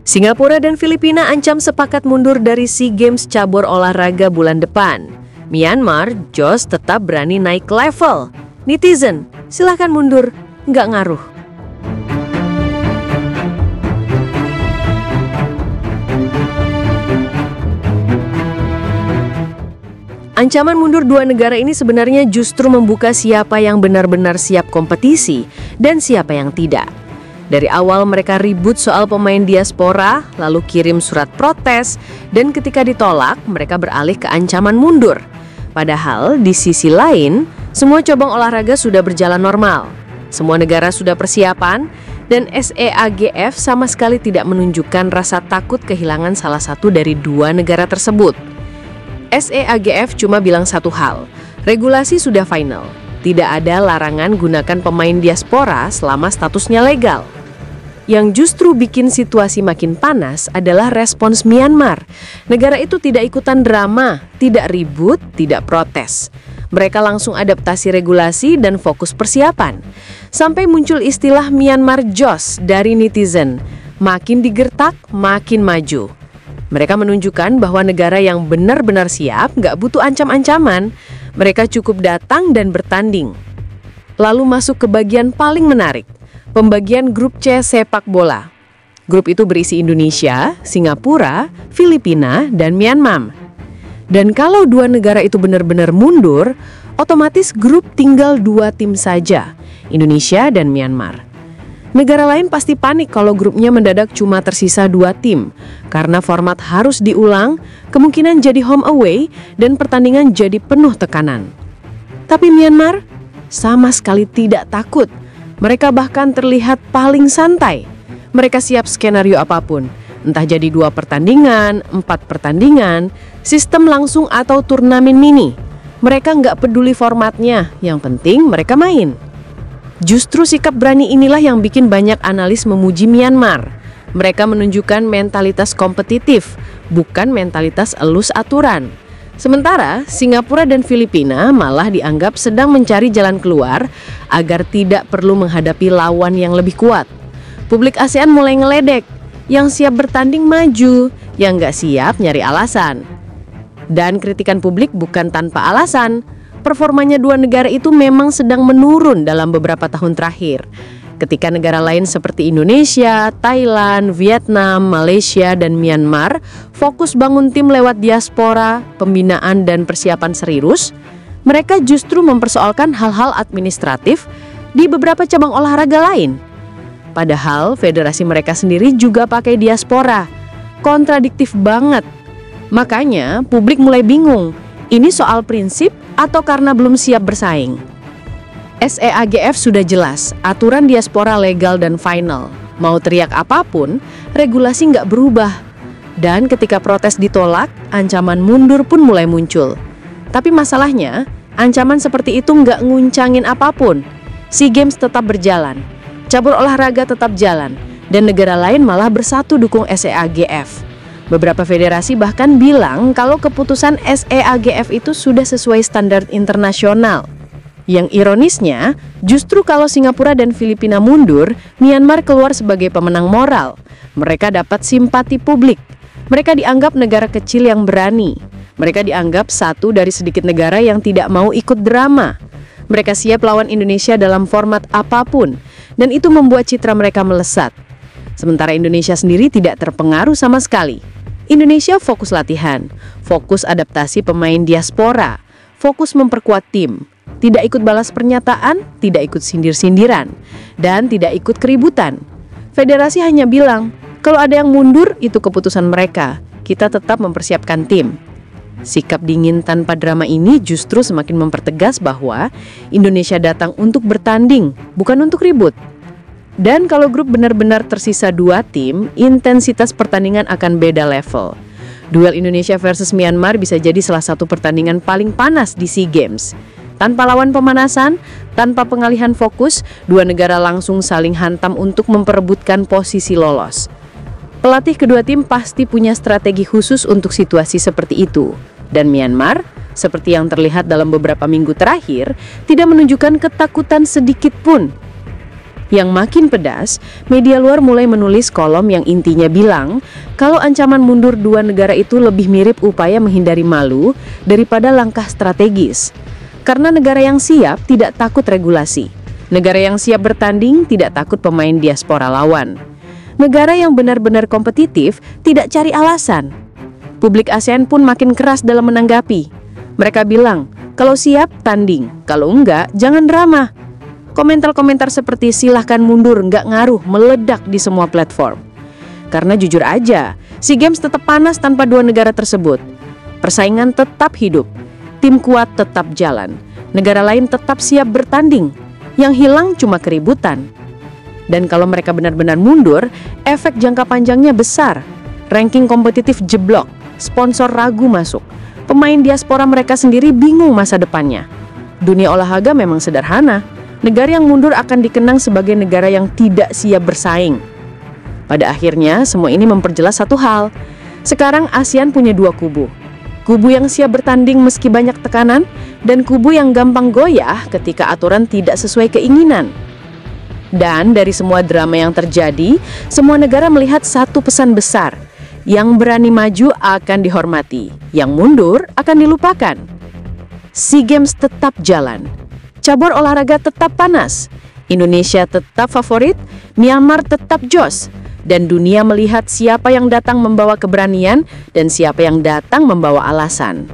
Singapura dan Filipina ancam sepakat mundur dari SEA Games cabur olahraga bulan depan. Myanmar, Jos tetap berani naik level. Netizen, silahkan mundur, nggak ngaruh. Ancaman mundur dua negara ini sebenarnya justru membuka siapa yang benar-benar siap kompetisi dan siapa yang tidak. Dari awal mereka ribut soal pemain diaspora, lalu kirim surat protes, dan ketika ditolak, mereka beralih ke ancaman mundur. Padahal di sisi lain, semua cabang olahraga sudah berjalan normal. Semua negara sudah persiapan, dan SEAGF sama sekali tidak menunjukkan rasa takut kehilangan salah satu dari dua negara tersebut. SEAGF cuma bilang satu hal, regulasi sudah final. Tidak ada larangan gunakan pemain diaspora selama statusnya legal. Yang justru bikin situasi makin panas adalah respons Myanmar. Negara itu tidak ikutan drama, tidak ribut, tidak protes. Mereka langsung adaptasi regulasi dan fokus persiapan. Sampai muncul istilah Myanmar Jos dari netizen. Makin digertak, makin maju. Mereka menunjukkan bahwa negara yang benar-benar siap nggak butuh ancam-ancaman. Mereka cukup datang dan bertanding. Lalu masuk ke bagian paling menarik. Pembagian grup C sepak bola. Grup itu berisi Indonesia, Singapura, Filipina, dan Myanmar. Dan kalau dua negara itu benar-benar mundur, otomatis grup tinggal dua tim saja, Indonesia dan Myanmar. Negara lain pasti panik kalau grupnya mendadak cuma tersisa dua tim, karena format harus diulang, kemungkinan jadi home away, dan pertandingan jadi penuh tekanan. Tapi Myanmar sama sekali tidak takut. Mereka bahkan terlihat paling santai. Mereka siap skenario apapun. Entah jadi 2 pertandingan, 4 pertandingan, sistem langsung atau turnamen mini. Mereka nggak peduli formatnya, yang penting mereka main. Justru sikap berani inilah yang bikin banyak analis memuji Myanmar. Mereka menunjukkan mentalitas kompetitif, bukan mentalitas elus aturan. Sementara Singapura dan Filipina malah dianggap sedang mencari jalan keluar agar tidak perlu menghadapi lawan yang lebih kuat. Publik ASEAN mulai ngeledek, yang siap bertanding maju, yang nggak siap nyari alasan. Dan kritikan publik bukan tanpa alasan, performanya dua negara itu memang sedang menurun dalam beberapa tahun terakhir. Ketika negara lain seperti Indonesia, Thailand, Vietnam, Malaysia, dan Myanmar fokus bangun tim lewat diaspora, pembinaan, dan persiapan serius, mereka justru mempersoalkan hal-hal administratif di beberapa cabang olahraga lain. Padahal federasi mereka sendiri juga pakai diaspora. Kontradiktif banget. Makanya publik mulai bingung, ini soal prinsip atau karena belum siap bersaing? SEAGF sudah jelas, aturan diaspora legal dan final. Mau teriak apapun, regulasi nggak berubah. Dan ketika protes ditolak, ancaman mundur pun mulai muncul. Tapi masalahnya, ancaman seperti itu nggak nguncangin apapun. SEA Games tetap berjalan, cabur olahraga tetap jalan, dan negara lain malah bersatu dukung SEAGF. Beberapa federasi bahkan bilang kalau keputusan SEAGF itu sudah sesuai standar internasional. Yang ironisnya, justru kalau Singapura dan Filipina mundur, Myanmar keluar sebagai pemenang moral. Mereka dapat simpati publik. Mereka dianggap negara kecil yang berani. Mereka dianggap satu dari sedikit negara yang tidak mau ikut drama. Mereka siap lawan Indonesia dalam format apapun, dan itu membuat citra mereka melesat. Sementara Indonesia sendiri tidak terpengaruh sama sekali. Indonesia fokus latihan, fokus adaptasi pemain diaspora, fokus memperkuat tim. Tidak ikut balas pernyataan, tidak ikut sindir-sindiran, dan tidak ikut keributan. Federasi hanya bilang, kalau ada yang mundur, itu keputusan mereka. Kita tetap mempersiapkan tim. Sikap dingin tanpa drama ini justru semakin mempertegas bahwa Indonesia datang untuk bertanding, bukan untuk ribut. Dan kalau grup benar-benar tersisa 2 tim, intensitas pertandingan akan beda level. Duel Indonesia versus Myanmar bisa jadi salah satu pertandingan paling panas di SEA Games. Tanpa lawan pemanasan, tanpa pengalihan fokus, dua negara langsung saling hantam untuk memperebutkan posisi lolos. Pelatih kedua tim pasti punya strategi khusus untuk situasi seperti itu. Dan Myanmar, seperti yang terlihat dalam beberapa minggu terakhir, tidak menunjukkan ketakutan sedikit pun. Yang makin pedas, media luar mulai menulis kolom yang intinya bilang kalau ancaman mundur dua negara itu lebih mirip upaya menghindari malu daripada langkah strategis. Karena negara yang siap tidak takut regulasi. Negara yang siap bertanding tidak takut pemain diaspora lawan. Negara yang benar-benar kompetitif tidak cari alasan. Publik ASEAN pun makin keras dalam menanggapi. Mereka bilang, kalau siap, tanding. Kalau enggak, jangan drama. Komentar-komentar seperti silahkan mundur nggak ngaruh meledak di semua platform. Karena jujur aja, SEA Games tetap panas tanpa dua negara tersebut. Persaingan tetap hidup, tim kuat tetap jalan, negara lain tetap siap bertanding. Yang hilang cuma keributan. Dan kalau mereka benar-benar mundur, efek jangka panjangnya besar. Ranking kompetitif jeblok, sponsor ragu masuk. Pemain diaspora mereka sendiri bingung masa depannya. Dunia olahraga memang sederhana. Negara yang mundur akan dikenang sebagai negara yang tidak siap bersaing. Pada akhirnya, semua ini memperjelas satu hal. Sekarang ASEAN punya dua kubu. Kubu yang siap bertanding meski banyak tekanan, dan kubu yang gampang goyah ketika aturan tidak sesuai keinginan. Dan dari semua drama yang terjadi, semua negara melihat satu pesan besar. Yang berani maju akan dihormati, yang mundur akan dilupakan. SEA Games tetap jalan. Cabur olahraga tetap panas, Indonesia tetap favorit, Myanmar tetap jos, dan dunia melihat siapa yang datang membawa keberanian dan siapa yang datang membawa alasan.